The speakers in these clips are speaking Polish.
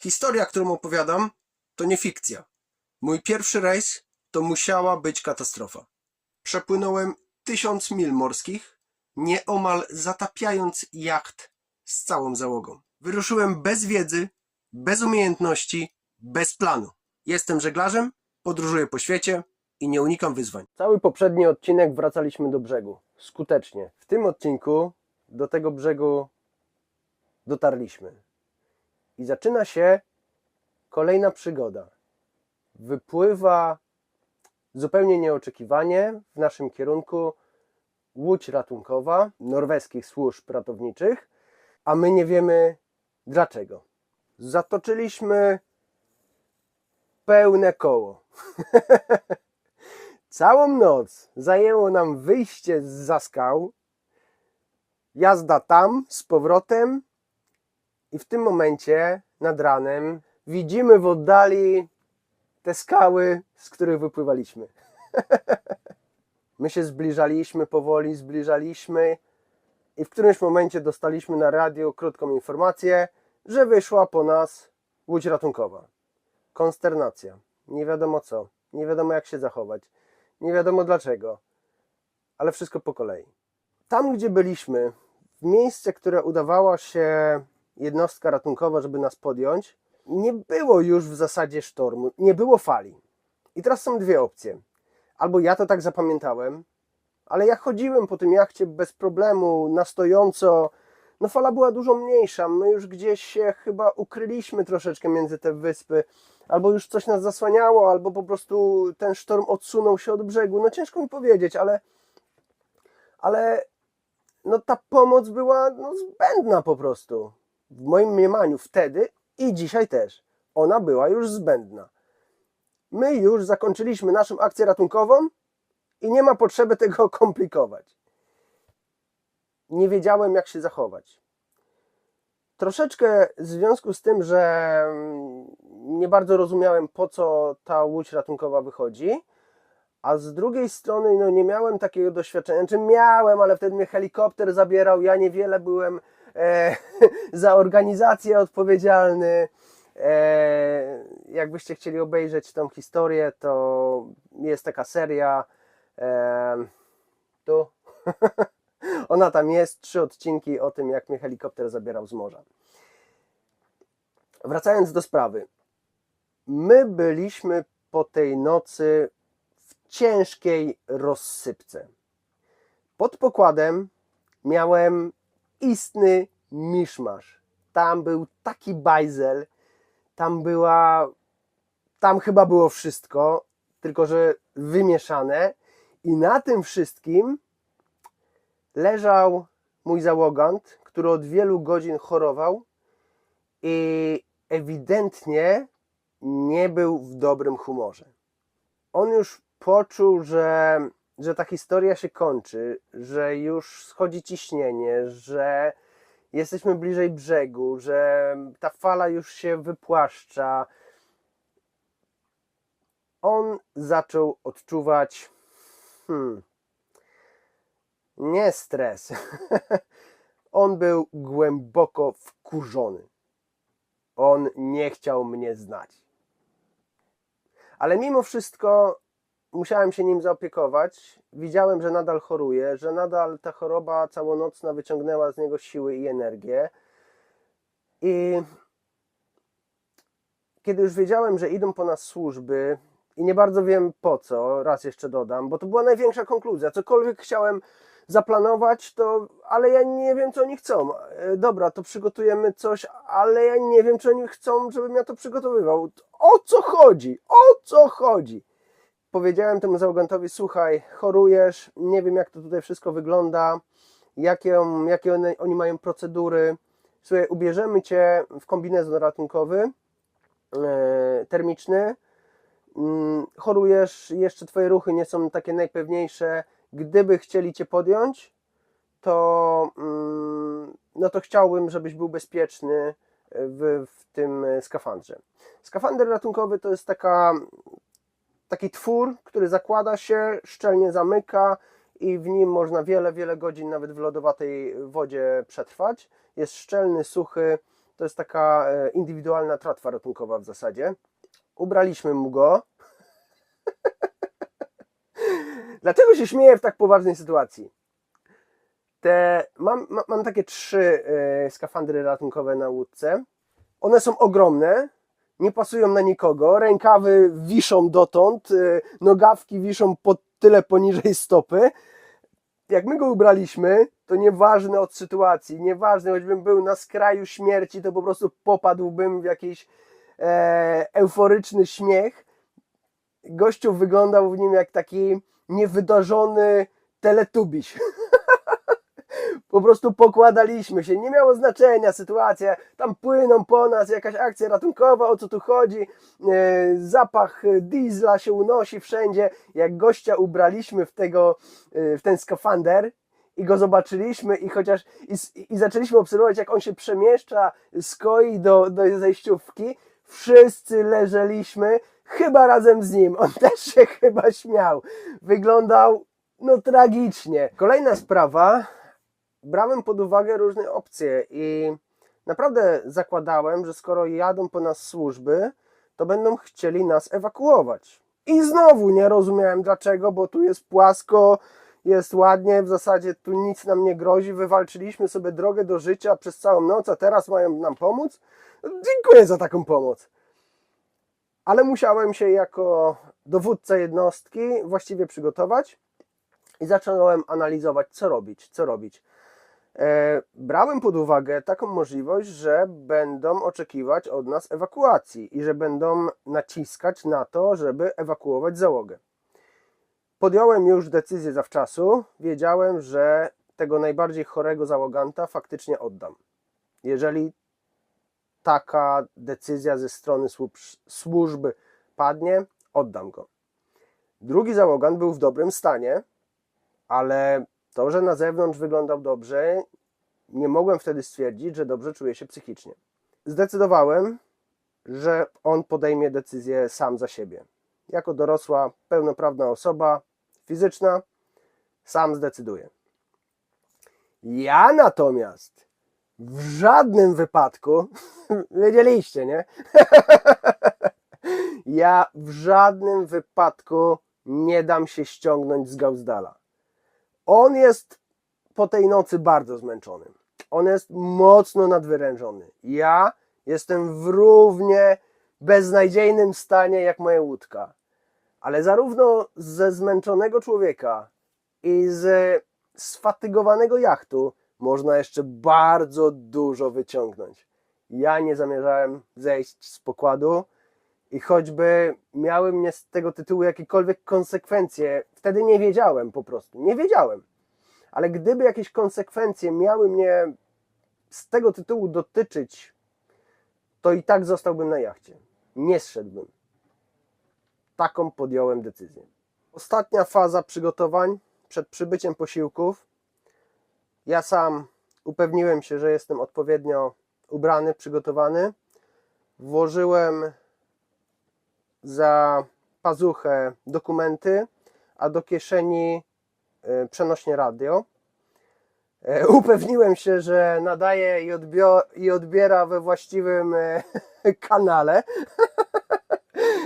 Historia, którą opowiadam, to nie fikcja. Mój pierwszy rejs to musiała być katastrofa. Przepłynąłem 1000 mil morskich, nieomal zatapiając jacht z całą załogą. Wyruszyłem bez wiedzy, bez umiejętności, bez planu. Jestem żeglarzem, podróżuję po świecie i nie unikam wyzwań. Cały poprzedni odcinek wracaliśmy do brzegu. Skutecznie. W tym odcinku do tego brzegu dotarliśmy. I zaczyna się kolejna przygoda. Wypływa zupełnie nieoczekiwanie w naszym kierunku łódź ratunkowa norweskich służb ratowniczych, a my nie wiemy dlaczego. Zatoczyliśmy pełne koło. Całą noc zajęło nam wyjście zza skał, jazda tam z powrotem i w tym momencie nad ranem widzimy w oddali te skały, z których wypływaliśmy. My się zbliżaliśmy i w którymś momencie dostaliśmy na radio krótką informację, że wyszła po nas łódź ratunkowa. Konsternacja. Nie wiadomo co. Nie wiadomo jak się zachować. Nie wiadomo dlaczego. Ale wszystko po kolei. Tam, gdzie byliśmy, w miejsce, które udawała się jednostka ratunkowa, żeby nas podjąć, nie było już w zasadzie sztormu, nie było fali. I teraz są dwie opcje. Albo ja to tak zapamiętałem, ale ja chodziłem po tym jachcie bez problemu, na stojąco. No fala była dużo mniejsza, my już gdzieś się chyba ukryliśmy troszeczkę między te wyspy. Albo już coś nas zasłaniało, albo po prostu ten sztorm odsunął się od brzegu. No ciężko mi powiedzieć, ale no ta pomoc była zbędna po prostu. W moim mniemaniu wtedy i dzisiaj też. Ona była już zbędna. My już zakończyliśmy naszą akcję ratunkową i nie ma potrzeby tego komplikować. Nie wiedziałem jak się zachować. Troszeczkę w związku z tym, że nie bardzo rozumiałem po co ta łódź ratunkowa wychodzi, a z drugiej strony nie miałem takiego doświadczenia, znaczy miałem, ale wtedy mnie helikopter zabierał, ja niewiele byłem za organizację odpowiedzialny. Jakbyście chcieli obejrzeć tą historię, to jest taka seria tu ona tam jest, 3 odcinki o tym jak mnie helikopter zabierał z morza. Wracając do sprawy, my byliśmy po tej nocy w ciężkiej rozsypce. Pod pokładem miałem istny miszmasz. Tam był taki bajzel, tam chyba było wszystko, tylko że wymieszane i na tym wszystkim leżał mój załogant, który od wielu godzin chorował i ewidentnie nie był w dobrym humorze. On już poczuł, że ta historia się kończy, że już schodzi ciśnienie, że jesteśmy bliżej brzegu, że ta fala już się wypłaszcza. On zaczął odczuwać nie stres. On był głęboko wkurzony. On nie chciał mnie znać. Ale mimo wszystko musiałem się nim zaopiekować. Widziałem, że nadal choruje, że nadal ta choroba całonocna wyciągnęła z niego siły i energię. I kiedy już wiedziałem, że idą po nas służby i nie bardzo wiem po co, raz jeszcze dodam, bo to była największa konkluzja. Cokolwiek chciałem zaplanować, ale ja nie wiem, co oni chcą. Dobra, to przygotujemy coś, ale ja nie wiem, czy oni chcą, żebym ja to przygotowywał. O co chodzi? O co chodzi? Powiedziałem temu załogantowi, słuchaj, chorujesz, nie wiem, jak to tutaj wszystko wygląda, jakie oni mają procedury. Słuchaj, ubierzemy cię w kombinezon ratunkowy, termiczny, chorujesz, jeszcze twoje ruchy nie są takie najpewniejsze. Gdyby chcieli cię podjąć, to chciałbym, żebyś był bezpieczny w tym skafandrze. Skafander ratunkowy to jest taki twór, który zakłada się, szczelnie zamyka i w nim można wiele, wiele godzin nawet w lodowatej wodzie przetrwać. Jest szczelny, suchy, To jest taka indywidualna tratwa ratunkowa w zasadzie. Ubraliśmy mu go. Dlaczego się śmieję w tak poważnej sytuacji? Mam takie 3 skafandry ratunkowe na łódce. One są ogromne, nie pasują na nikogo, rękawy wiszą dotąd, nogawki wiszą tyle poniżej stopy. Jak my go ubraliśmy, to nieważne od sytuacji, nieważne, choćbym był na skraju śmierci, to po prostu popadłbym w jakiś euforyczny śmiech. Gościu wyglądał w nim jak taki niewydarzony teletubiś. Po prostu pokładaliśmy się, nie miało znaczenia sytuacja, tam płyną po nas, jakaś akcja ratunkowa, o co tu chodzi, zapach diesla się unosi wszędzie. Jak gościa ubraliśmy w ten skafander i go zobaczyliśmy i zaczęliśmy obserwować, jak on się przemieszcza z koi do zejściówki, wszyscy leżeliśmy, chyba razem z nim, on też się chyba śmiał, wyglądał tragicznie. Kolejna sprawa. Brałem pod uwagę różne opcje i naprawdę zakładałem, że skoro jadą po nas służby, to będą chcieli nas ewakuować. I znowu nie rozumiałem dlaczego, bo tu jest płasko, jest ładnie, w zasadzie tu nic nam nie grozi, wywalczyliśmy sobie drogę do życia przez całą noc, a teraz mają nam pomóc? Dziękuję za taką pomoc. Ale musiałem się jako dowódca jednostki właściwie przygotować i zacząłem analizować, co robić. Brałem pod uwagę taką możliwość, że będą oczekiwać od nas ewakuacji i że będą naciskać na to, żeby ewakuować załogę. Podjąłem już decyzję zawczasu, wiedziałem, że tego najbardziej chorego załoganta faktycznie oddam. Jeżeli taka decyzja ze strony służby padnie, oddam go. Drugi załogant był w dobrym stanie, ale to, że na zewnątrz wyglądał dobrze, nie mogłem wtedy stwierdzić, że dobrze czuje się psychicznie. Zdecydowałem, że on podejmie decyzję sam za siebie. Jako dorosła, pełnoprawna osoba fizyczna, sam zdecyduje. Ja natomiast w żadnym wypadku, wiedzieliście, nie? Ja w żadnym wypadku nie dam się ściągnąć z Gauzdala. On jest po tej nocy bardzo zmęczony. On jest mocno nadwyrężony. Ja jestem w równie beznadziejnym stanie jak moja łódka. Ale zarówno ze zmęczonego człowieka i ze sfatygowanego jachtu można jeszcze bardzo dużo wyciągnąć. Ja nie zamierzałem zejść z pokładu i choćby miały mnie z tego tytułu jakiekolwiek konsekwencje, wtedy nie wiedziałem po prostu, nie wiedziałem. Ale gdyby jakieś konsekwencje miały mnie z tego tytułu dotyczyć, to i tak zostałbym na jachcie. Nie zszedłbym. Taką podjąłem decyzję. Ostatnia faza przygotowań przed przybyciem posiłków. Ja sam upewniłem się, że jestem odpowiednio ubrany, przygotowany. Włożyłem za pazuchę dokumenty, a do kieszeni przenośnie radio. Upewniłem się, że nadaje i odbiera we właściwym kanale.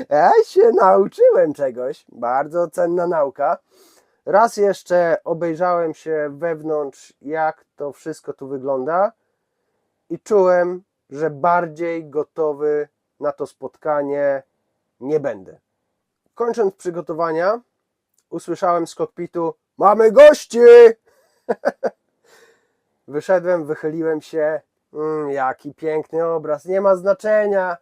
Ja się nauczyłem czegoś, bardzo cenna nauka. Raz jeszcze obejrzałem się wewnątrz, jak to wszystko tu wygląda i czułem, że bardziej gotowy na to spotkanie nie będę. Kończąc przygotowania, usłyszałem z kokpitu: mamy gości! Wyszedłem, wychyliłem się. Jaki piękny obraz, nie ma znaczenia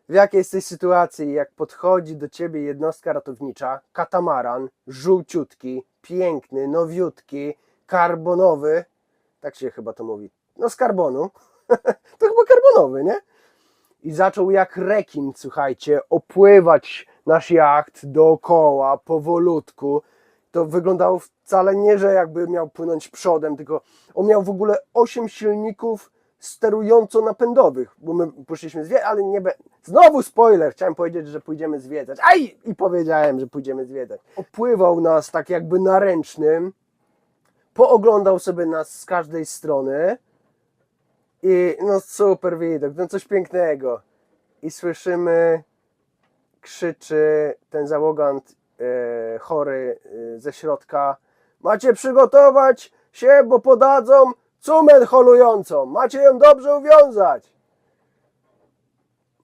w jakiej jesteś sytuacji, jak podchodzi do ciebie jednostka ratownicza, katamaran, żółciutki, piękny, nowiutki, karbonowy, tak się chyba to mówi, no z karbonu, to chyba karbonowy, nie? I zaczął jak rekin, słuchajcie, opływać nasz jacht dookoła, powolutku. To wyglądało wcale nie, że jakby miał płynąć przodem, tylko on miał w ogóle 8 silników sterująco-napędowych, bo my poszliśmy zwiedzać, ale nie znowu spoiler, chciałem powiedzieć, że pójdziemy zwiedzać. I powiedziałem, że pójdziemy zwiedzać. Opływał nas tak jakby na ręcznym, pooglądał sobie nas z każdej strony I no super widok, no coś pięknego. I słyszymy, krzyczy ten załogant chory ze środka: macie przygotować się, bo podadzą cumę holującą, macie ją dobrze uwiązać.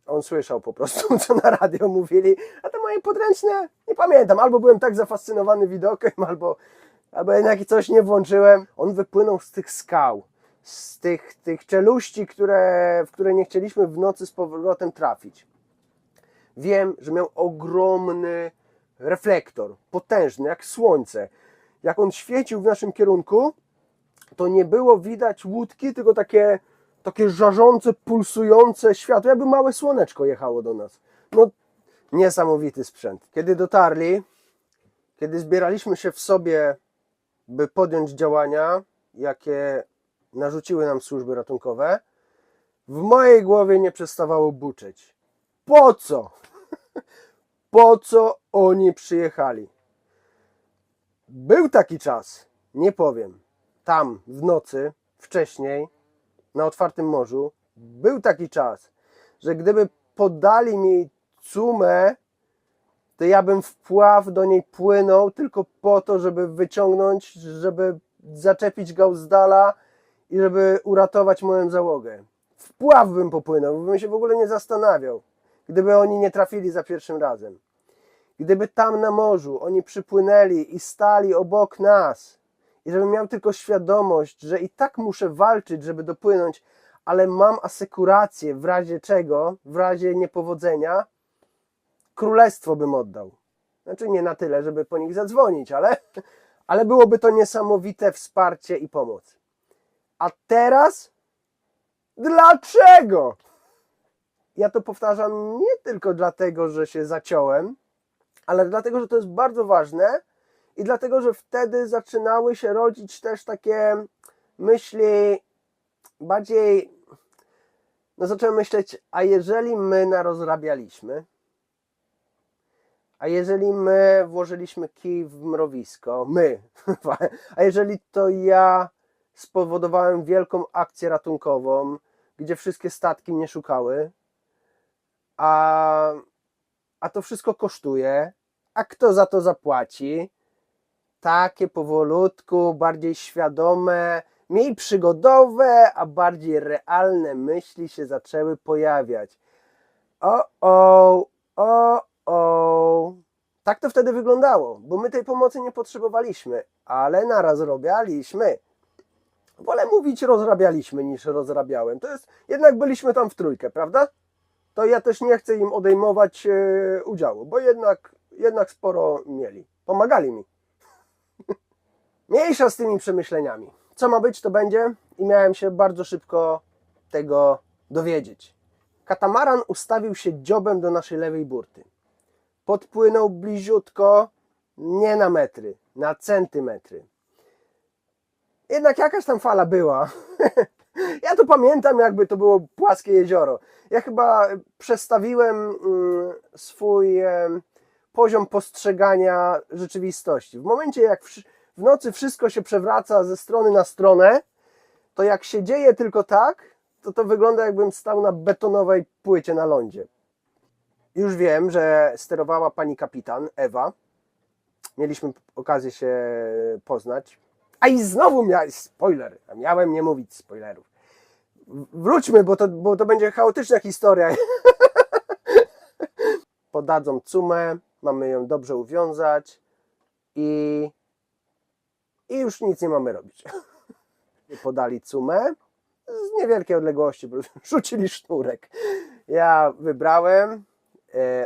On słyszał po prostu, co na radio mówili, a te moje podręczne, nie pamiętam, albo byłem tak zafascynowany widokiem, albo jednak coś nie włączyłem. On wypłynął z tych skał, z tych czeluści, w które nie chcieliśmy w nocy z powrotem trafić. Wiem, że miał ogromny reflektor, potężny, jak słońce. Jak on świecił w naszym kierunku, to nie było widać łódki, tylko takie żarzące, pulsujące światło, jakby małe słoneczko jechało do nas. No, niesamowity sprzęt. Kiedy dotarli, kiedy zbieraliśmy się w sobie, by podjąć działania, jakie narzuciły nam służby ratunkowe, w mojej głowie nie przestawało buczeć. Po co? Po co oni przyjechali? Był taki czas, nie powiem, tam w nocy, wcześniej, na otwartym morzu, był taki czas, że gdyby podali mi cumę, to ja bym wpław do niej płynął tylko po to, żeby wyciągnąć, żeby zaczepić gałzdala i żeby uratować moją załogę. Wpław bym popłynął, bym się w ogóle nie zastanawiał, gdyby oni nie trafili za pierwszym razem. Gdyby tam na morzu oni przypłynęli i stali obok nas i żebym miał tylko świadomość, że i tak muszę walczyć, żeby dopłynąć, ale mam asekurację w razie czego, w razie niepowodzenia, królestwo bym oddał. Znaczy nie na tyle, żeby po nich zadzwonić, ale byłoby to niesamowite wsparcie i pomoc. A teraz? Dlaczego? Ja to powtarzam nie tylko dlatego, że się zaciąłem, ale dlatego, że to jest bardzo ważne i dlatego, że wtedy zaczynały się rodzić też takie myśli bardziej, no zacząłem myśleć, a jeżeli my narozrabialiśmy, a jeżeli my włożyliśmy kij w mrowisko, a jeżeli to ja spowodowałem wielką akcję ratunkową, gdzie wszystkie statki mnie szukały, a to wszystko kosztuje, a kto za to zapłaci? Takie powolutku, bardziej świadome, mniej przygodowe, a bardziej realne myśli się zaczęły pojawiać. Tak to wtedy wyglądało, bo my tej pomocy nie potrzebowaliśmy, ale narozrabialiśmy. Wolę mówić rozrabialiśmy niż rozrabiałem. To jest, jednak byliśmy tam w trójkę, prawda? To ja też nie chcę im odejmować udziału, bo jednak sporo mieli. Pomagali mi. Mniejsza z tymi przemyśleniami. Co ma być, to będzie i miałem się bardzo szybko tego dowiedzieć. Katamaran ustawił się dziobem do naszej lewej burty. Podpłynął bliziutko, nie na metry, na centymetry. Jednak jakaś tam fala była. Ja to pamiętam, jakby to było płaskie jezioro. Ja chyba przestawiłem swój poziom postrzegania rzeczywistości. W momencie, jak w nocy wszystko się przewraca ze strony na stronę, to jak się dzieje tylko tak, to wygląda, jakbym stał na betonowej płycie na lądzie. Już wiem, że sterowała pani kapitan Ewa. Mieliśmy okazję się poznać. A i znowu miałem spoiler. Miałem nie mówić spoilerów. Wróćmy, bo to będzie chaotyczna historia. Podadzą cumę, mamy ją dobrze uwiązać i już nic nie mamy robić. Podali cumę z niewielkiej odległości, bo rzucili sznurek. Ja wybrałem,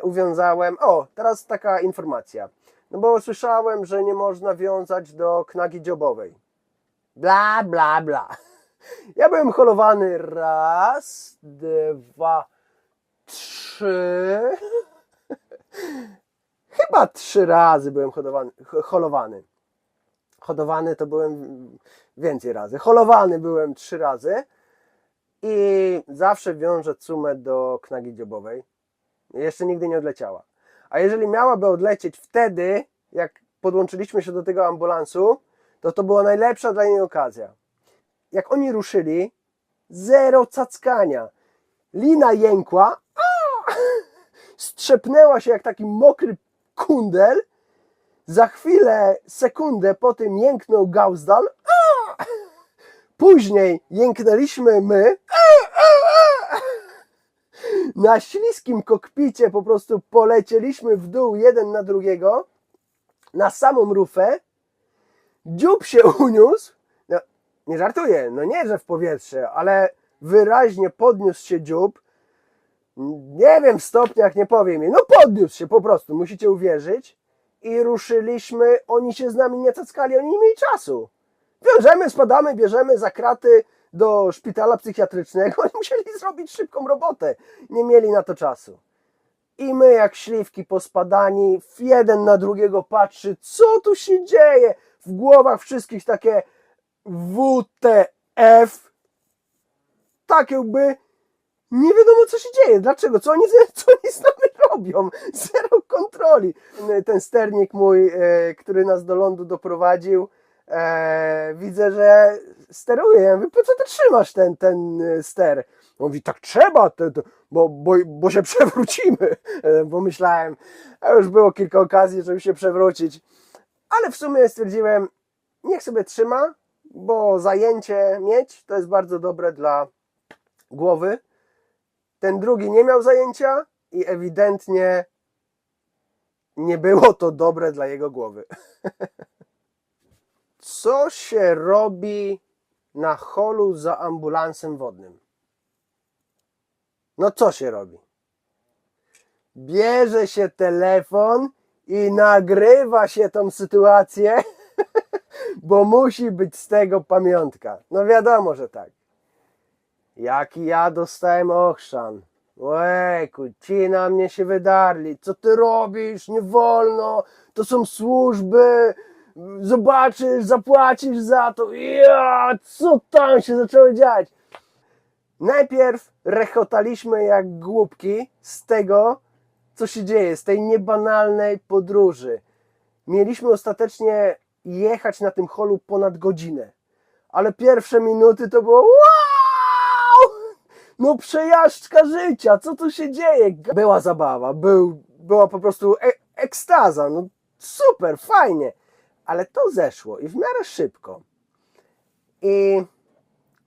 uwiązałem. O, teraz taka informacja. No bo słyszałem, że nie można wiązać do knagi dziobowej. Bla, bla, bla. Ja byłem holowany raz, dwa, trzy. Chyba 3 razy byłem holowany. Hodowany to byłem więcej razy. Holowany byłem 3 razy i zawsze wiążę cumę do knagi dziobowej. Jeszcze nigdy nie odleciała. A jeżeli miałaby odlecieć wtedy, jak podłączyliśmy się do tego ambulansu, to była najlepsza dla niej okazja. Jak oni ruszyli, Zero cackania. Lina jękła, strzepnęła się jak taki mokry kundel. Za chwilę, sekundę po tym jęknął Gauzdal. Później jęknęliśmy my. Na śliskim kokpicie po prostu polecieliśmy w dół jeden na drugiego, na samą rufę. Dziób się uniósł. No, nie żartuję, no nie, że w powietrze, ale wyraźnie podniósł się dziób. Nie wiem w stopniach, nie powiem jej. No podniósł się po prostu, musicie uwierzyć. I ruszyliśmy, oni się z nami nie cackali, oni nie mieli czasu. Wiążemy, spadamy, bierzemy za kraty do szpitala psychiatrycznego. Oni musieli zrobić szybką robotę. Nie mieli na to czasu. I my jak śliwki pospadani, jeden na drugiego patrzy, co tu się dzieje. W głowach wszystkich takie WTF. Tak jakby nie wiadomo co się dzieje. Dlaczego? Co oni z nami robią? Zero kontroli. Ten sternik mój, który nas do lądu doprowadził, widzę, że steruje. Ja mówię, po co ty trzymasz ten ster? On mówi, tak trzeba, bo się przewrócimy. Bo myślałem, a już było kilka okazji, żeby się przewrócić. Ale w sumie stwierdziłem, niech sobie trzyma, bo zajęcie mieć to jest bardzo dobre dla głowy. Ten drugi nie miał zajęcia i ewidentnie nie było to dobre dla jego głowy. Co się robi na holu za ambulansem wodnym? No co się robi? Bierze się telefon i nagrywa się tą sytuację, bo musi być z tego pamiątka. No wiadomo, że tak. Jaki ja dostałem ochrzan. Ojku, ci na mnie się wydarli. Co ty robisz? Nie wolno. To są służby. Zobaczysz, zapłacisz za to. Ja, co tam się zaczęło dziać? Najpierw rechotaliśmy jak głupki z tego, co się dzieje, z tej niebanalnej podróży. Mieliśmy ostatecznie jechać na tym holu ponad godzinę. Ale pierwsze minuty to było wow! No przejażdżka życia, co tu się dzieje? Była zabawa, była po prostu ekstaza, no super, fajnie. Ale to zeszło i w miarę szybko. I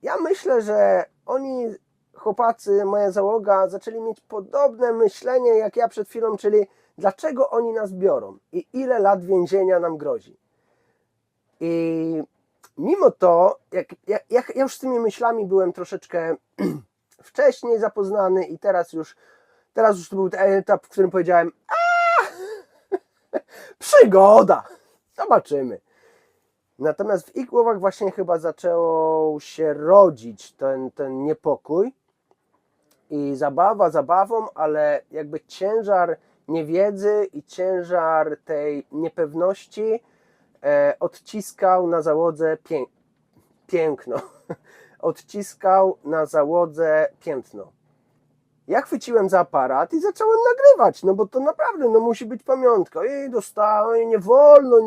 ja myślę, że oni, chłopacy, moja załoga, zaczęli mieć podobne myślenie jak ja przed chwilą, czyli dlaczego oni nas biorą i ile lat więzienia nam grozi. I mimo to, ja już z tymi myślami byłem troszeczkę wcześniej zapoznany i teraz już to był ten etap, w którym powiedziałem przygoda, zobaczymy. Natomiast w ich głowach właśnie chyba zaczął się rodzić ten niepokój i zabawa zabawą, ale jakby ciężar niewiedzy i ciężar tej niepewności odciskał na załodze piękno. Odciskał na załodze piętno. Ja chwyciłem za aparat i zacząłem nagrywać, no bo to naprawdę, no musi być pamiątka. I dostałem, nie wolno,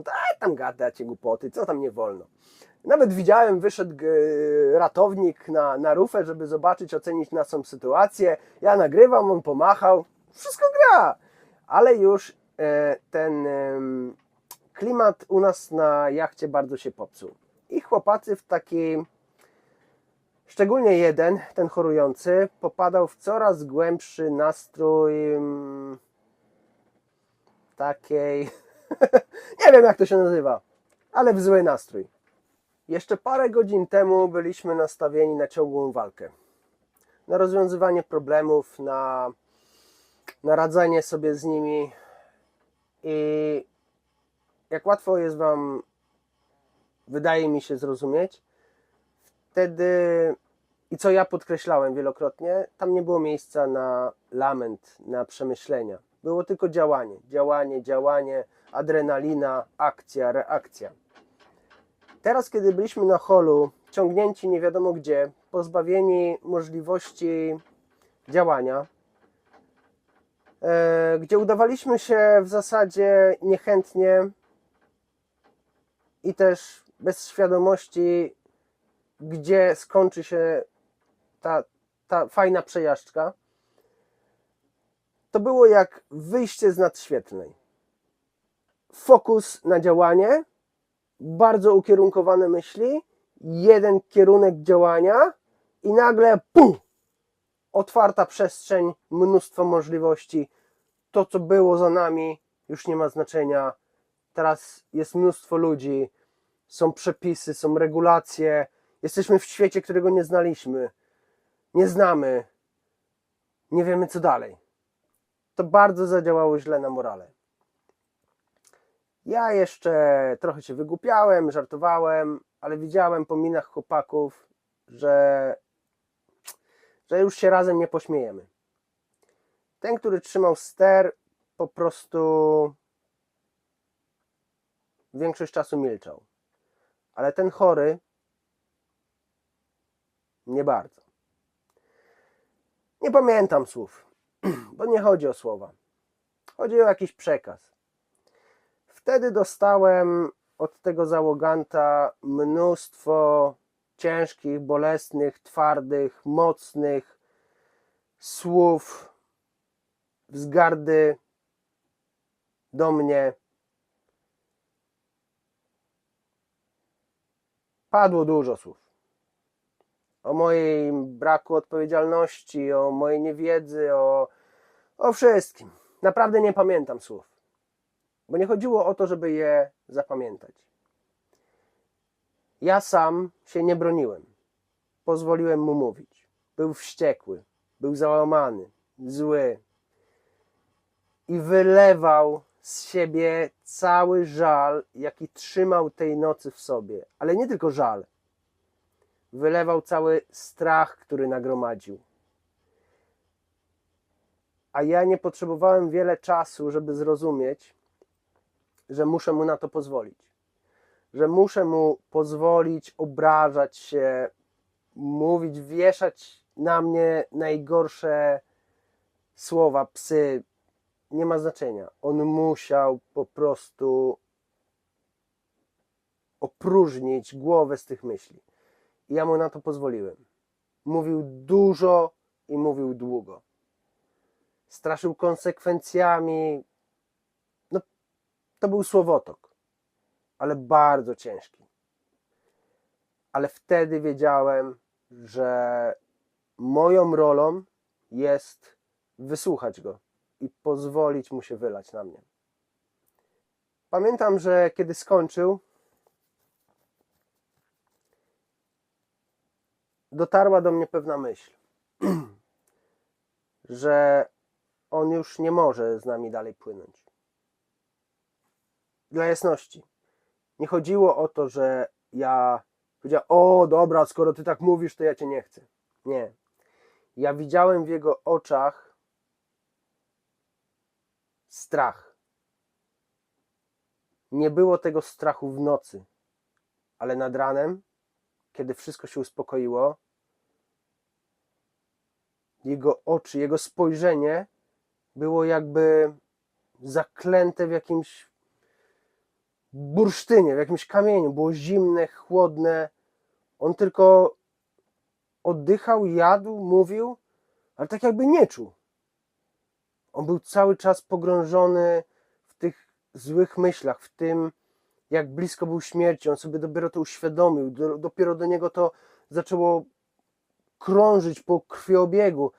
daj tam gadacie głupoty, co tam nie wolno. Nawet widziałem, wyszedł ratownik na rufę, żeby zobaczyć, ocenić naszą sytuację. Ja nagrywam, on pomachał, wszystko gra. Ale już ten klimat u nas na jachcie bardzo się popsuł. I chłopacy w taki... Szczególnie jeden, ten chorujący, popadał w coraz głębszy nastrój takiej, nie wiem jak to się nazywa, ale w zły nastrój. Jeszcze parę godzin temu byliśmy nastawieni na ciągłą walkę, na rozwiązywanie problemów, na radzenie sobie z nimi i jak łatwo jest wam, wydaje mi się, zrozumieć, wtedy, i co ja podkreślałem wielokrotnie, tam nie było miejsca na lament, na przemyślenia. Było tylko działanie, adrenalina, akcja, reakcja. Teraz, kiedy byliśmy na holu, ciągnięci nie wiadomo gdzie, pozbawieni możliwości działania, gdzie udawaliśmy się w zasadzie niechętnie i też bez świadomości, gdzie skończy się ta fajna przejażdżka, to było jak wyjście z nadświetlnej. Fokus na działanie, bardzo ukierunkowane myśli, jeden kierunek działania i nagle otwarta przestrzeń, mnóstwo możliwości. To, co było za nami, już nie ma znaczenia. Teraz jest mnóstwo ludzi, są przepisy, są regulacje. Jesteśmy w świecie, którego nie znaliśmy, nie znamy, nie wiemy co dalej. To bardzo zadziałało źle na morale. Ja jeszcze trochę się wygłupiałem, żartowałem, ale widziałem po minach chłopaków, że już się razem nie pośmiejemy. Ten, który trzymał ster, po prostu większość czasu milczał. Ale ten chory nie bardzo. Nie pamiętam słów, bo nie chodzi o słowa. Chodzi o jakiś przekaz. Wtedy dostałem od tego załoganta mnóstwo ciężkich, bolesnych, twardych, mocnych słów, wzgardy do mnie. Padło dużo słów. O mojej braku odpowiedzialności, o mojej niewiedzy, o wszystkim. Naprawdę nie pamiętam słów. Bo nie chodziło o to, żeby je zapamiętać. Ja sam się nie broniłem. Pozwoliłem mu mówić. Był wściekły, był załamany, zły. I wylewał z siebie cały żal, jaki trzymał tej nocy w sobie. Ale nie tylko żal. Wylewał cały strach, który nagromadził. A ja nie potrzebowałem wiele czasu, żeby zrozumieć, że muszę mu na to pozwolić. Że muszę mu pozwolić obrażać się, mówić, wieszać na mnie najgorsze słowa, psy. Nie ma znaczenia. On musiał po prostu opróżnić głowę z tych myśli. I ja mu na to pozwoliłem. Mówił dużo i mówił długo. Straszył konsekwencjami. No, to był słowotok, ale bardzo ciężki. Ale wtedy wiedziałem, że moją rolą jest wysłuchać go i pozwolić mu się wylać na mnie. Pamiętam, że kiedy skończył, dotarła do mnie pewna myśl, że on już nie może z nami dalej płynąć. Dla jasności, nie chodziło o to, że ja powiedziałem: o dobra, skoro ty tak mówisz, to ja cię nie chcę. Nie. Ja widziałem w jego oczach strach. Nie było tego strachu w nocy, ale nad ranem, kiedy wszystko się uspokoiło, jego oczy, jego spojrzenie było jakby zaklęte w jakimś bursztynie, w jakimś kamieniu. Było zimne, chłodne. On tylko oddychał, jadł, mówił, ale tak jakby nie czuł. On był cały czas pogrążony w tych złych myślach, w tym, jak blisko był śmierci. On sobie dopiero to uświadomił, dopiero do niego to zaczęło krążyć po krwiobiegu.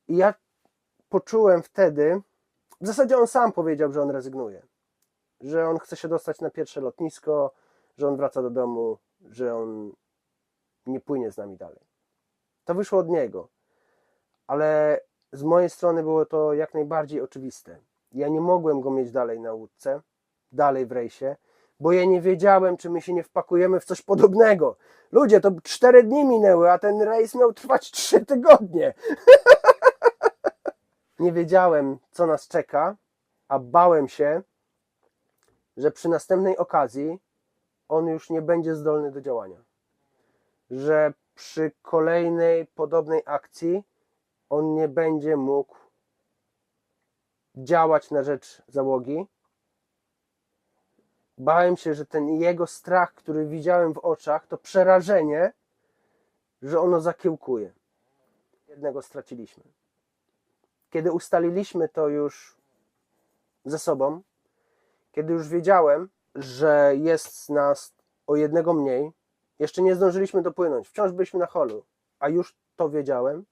I ja poczułem wtedy, w zasadzie on sam powiedział, że on rezygnuje, że on chce się dostać na pierwsze lotnisko, że on wraca do domu, że on nie płynie z nami dalej. To wyszło od niego, ale z mojej strony było to jak najbardziej oczywiste. Ja nie mogłem go mieć dalej na łódce, dalej w rejsie, bo ja nie wiedziałem, czy my się nie wpakujemy w coś podobnego. Ludzie, to 4 dni minęły, a ten rejs miał trwać 3 tygodnie. Nie wiedziałem, co nas czeka, a bałem się, że przy następnej okazji on już nie będzie zdolny do działania. Że przy kolejnej podobnej akcji on nie będzie mógł działać na rzecz załogi. Bałem się, że ten jego strach, który widziałem w oczach, to przerażenie że ono zakiełkuje. Jednego straciliśmy. Kiedy ustaliliśmy to już ze sobą, kiedy już wiedziałem, że jest nas o jednego mniej, jeszcze nie zdążyliśmy dopłynąć, wciąż byliśmy na holu, a już to wiedziałem,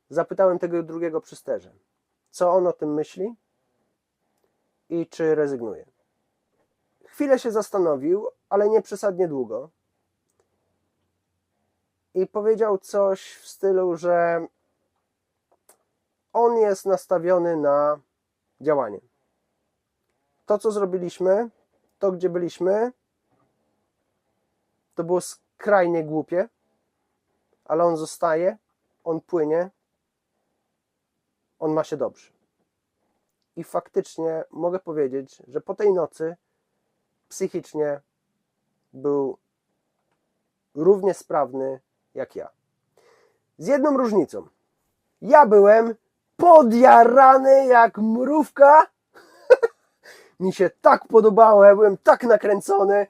zapytałem tego drugiego przy sterze, co on o tym myśli i czy rezygnuje. Chwilę się zastanowił, ale nie przesadnie długo. I powiedział coś w stylu, że on jest nastawiony na działanie. To, co zrobiliśmy, to, gdzie byliśmy, to było skrajnie głupie, ale on zostaje, on płynie, on ma się dobrze. I faktycznie mogę powiedzieć, że po tej nocy psychicznie był równie sprawny jak ja. Z jedną różnicą. Ja byłem podjarany jak mrówka. Mi się tak podobało, ja byłem tak nakręcony.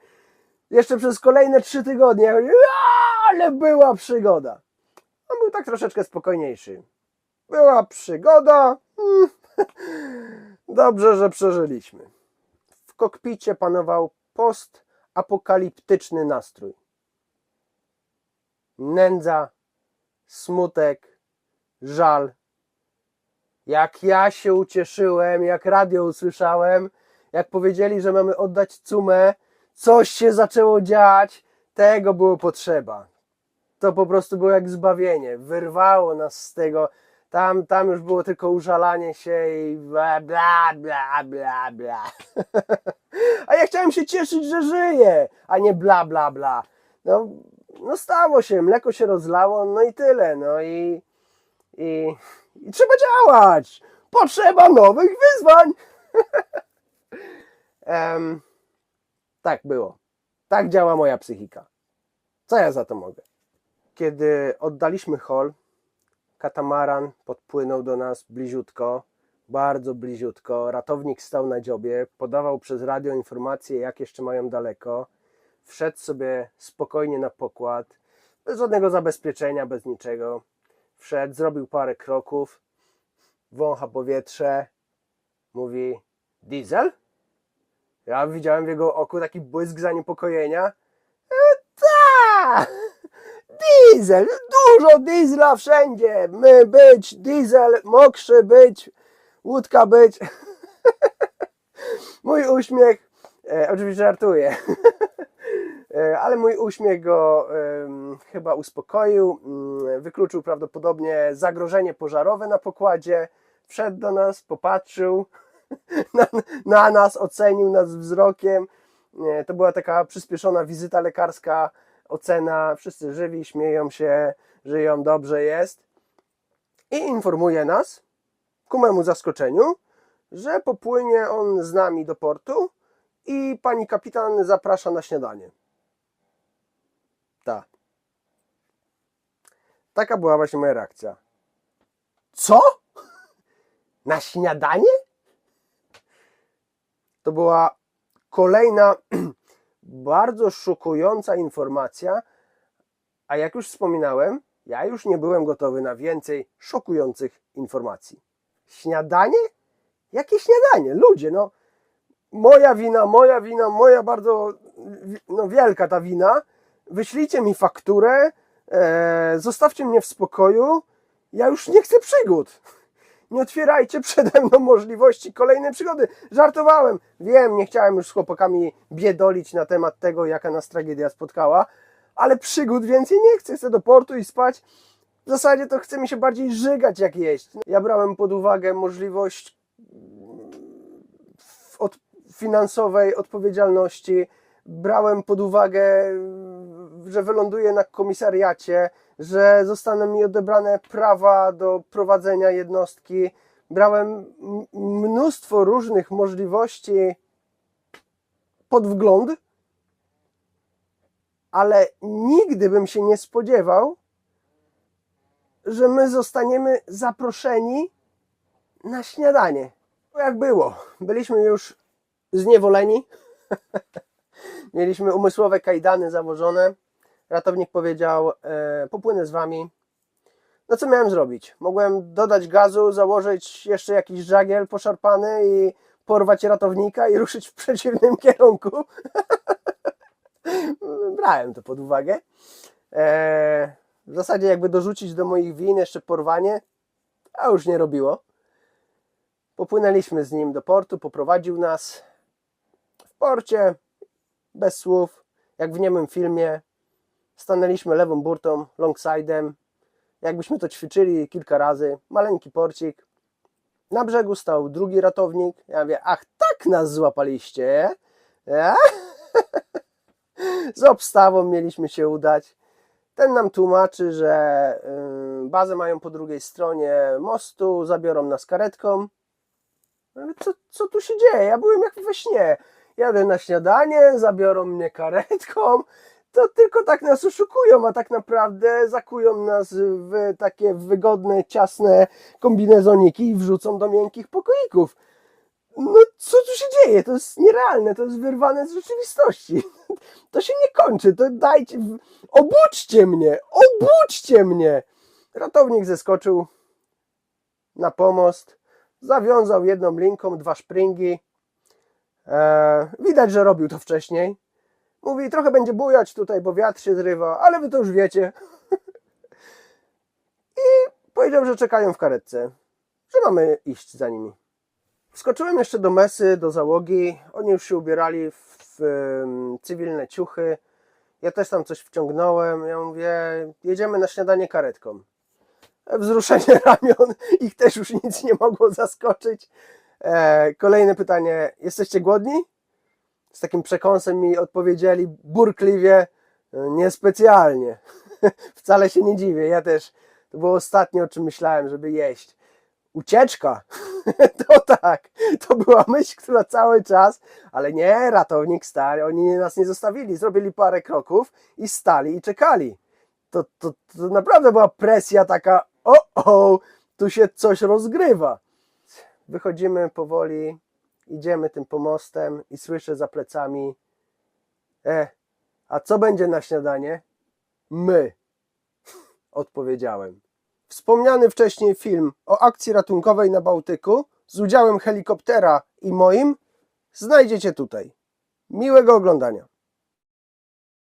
Jeszcze przez kolejne 3 tygodnie. Ale była przygoda. On był tak troszeczkę spokojniejszy. Była przygoda. Dobrze, że przeżyliśmy. W kokpicie panował postapokaliptyczny nastrój. Nędza, smutek, żal. Jak ja się ucieszyłem, jak radio usłyszałem, jak powiedzieli, że mamy oddać cumę, coś się zaczęło dziać, tego było potrzeba. To po prostu było jak zbawienie. Wyrwało nas z tego. Tam już było tylko użalanie się i bla, bla, bla, bla, bla. A ja chciałem się cieszyć, że żyję, a nie bla, bla, bla. No stało się, mleko się rozlało, no i tyle. No i trzeba działać. Potrzeba nowych wyzwań. Tak było. Tak działa moja psychika. Co ja za to mogę? Kiedy oddaliśmy hol, katamaran podpłynął do nas bliziutko, bardzo bliziutko. Ratownik stał na dziobie, podawał przez radio informacje, jak jeszcze mają daleko. Wszedł sobie spokojnie na pokład, bez żadnego zabezpieczenia, bez niczego. Wszedł, zrobił parę kroków, wącha powietrze, mówi: diesel? Ja widziałem w jego oku taki błysk zaniepokojenia. Tak! Diesel! Dużo diesla wszędzie! My być, diesel, mokrzy być, łódka być. Mój uśmiech, oczywiście żartuję, ale mój uśmiech go chyba uspokoił. Wykluczył prawdopodobnie zagrożenie pożarowe na pokładzie. Wszedł do nas, popatrzył na nas, ocenił nas wzrokiem. To była taka przyspieszona wizyta lekarska, ocena. Wszyscy żywi, śmieją się, żyją, dobrze jest. I informuje nas, ku memu zaskoczeniu, że popłynie on z nami do portu i pani kapitan zaprasza na śniadanie. Tak. Taka była właśnie moja reakcja. Co? Na śniadanie? To była kolejna bardzo szokująca informacja, a jak już wspominałem, ja już nie byłem gotowy na więcej szokujących informacji. Śniadanie? Jakie śniadanie? Ludzie, no. Moja wina, moja bardzo wielka ta wina. Wyślijcie mi fakturę, zostawcie mnie w spokoju. Ja już nie chcę przygód. Nie otwierajcie przede mną możliwości kolejnej przygody. Żartowałem. Wiem, nie chciałem już z chłopakami biedolić na temat tego, jaka nas tragedia spotkała, ale przygód więcej nie chcę. Chcę do portu i spać. W zasadzie to chce mi się bardziej żygać jak jeść. Ja brałem pod uwagę możliwość finansowej odpowiedzialności. Brałem pod uwagę, że wyląduję na komisariacie, że zostaną mi odebrane prawa do prowadzenia jednostki. Brałem mnóstwo różnych możliwości pod wgląd, ale nigdy bym się nie spodziewał, że my zostaniemy zaproszeni na śniadanie. Jak było? Byliśmy już zniewoleni. Mieliśmy umysłowe kajdany założone. Ratownik powiedział, popłynę z wami. No co miałem zrobić? Mogłem dodać gazu, założyć jeszcze jakiś żagiel poszarpany i porwać ratownika i ruszyć w przeciwnym kierunku. Brałem to pod uwagę. W zasadzie jakby dorzucić do moich win jeszcze porwanie, a już nie robiło. Popłynęliśmy z nim do portu, poprowadził nas w porcie, bez słów, jak w niemym filmie. Stanęliśmy lewą burtą, longside'em, jakbyśmy to ćwiczyli kilka razy. Maleńki porcik. Na brzegu stał drugi ratownik. Ja mówię, ach, tak nas złapaliście. Z obstawą mieliśmy się udać. Ten nam tłumaczy, że bazę mają po drugiej stronie mostu, zabiorą nas karetką. Ale co tu się dzieje? Ja byłem jak we śnie. Jadę na śniadanie, zabiorą mnie karetką. To tylko tak nas oszukują, a tak naprawdę zakują nas w takie wygodne, ciasne kombinezoniki i wrzucą do miękkich pokoików. No co tu się dzieje? To jest nierealne, to jest wyrwane z rzeczywistości. To się nie kończy, to dajcie, obudźcie mnie, obudźcie mnie. Ratownik zeskoczył na pomost, zawiązał jedną linką, 2 szpringi. Widać, że robił to wcześniej. Mówi, trochę będzie bujać tutaj, bo wiatr się zrywa, ale wy to już wiecie. I powiedział, że czekają w karetce, że mamy iść za nimi. Wskoczyłem jeszcze do mesy, do załogi. Oni już się ubierali w cywilne ciuchy. Ja też tam coś wciągnąłem. Ja mówię, jedziemy na śniadanie karetką. Wzruszenie ramion. Ich też już nic nie mogło zaskoczyć. Kolejne pytanie. Jesteście głodni? Z takim przekąsem mi odpowiedzieli burkliwie. Niespecjalnie. Wcale się nie dziwię. Ja też. To było ostatnie, o czym myślałem, żeby jeść. Ucieczka. To tak, to była myśl, która cały czas, ale nie, ratownik stali, oni nas nie zostawili, zrobili parę kroków i stali i czekali. To naprawdę była presja taka, tu się coś rozgrywa. Wychodzimy powoli, idziemy tym pomostem i słyszę za plecami, a co będzie na śniadanie? My, odpowiedziałem. Wspomniany wcześniej film o akcji ratunkowej na Bałtyku z udziałem helikoptera i moim znajdziecie tutaj. Miłego oglądania.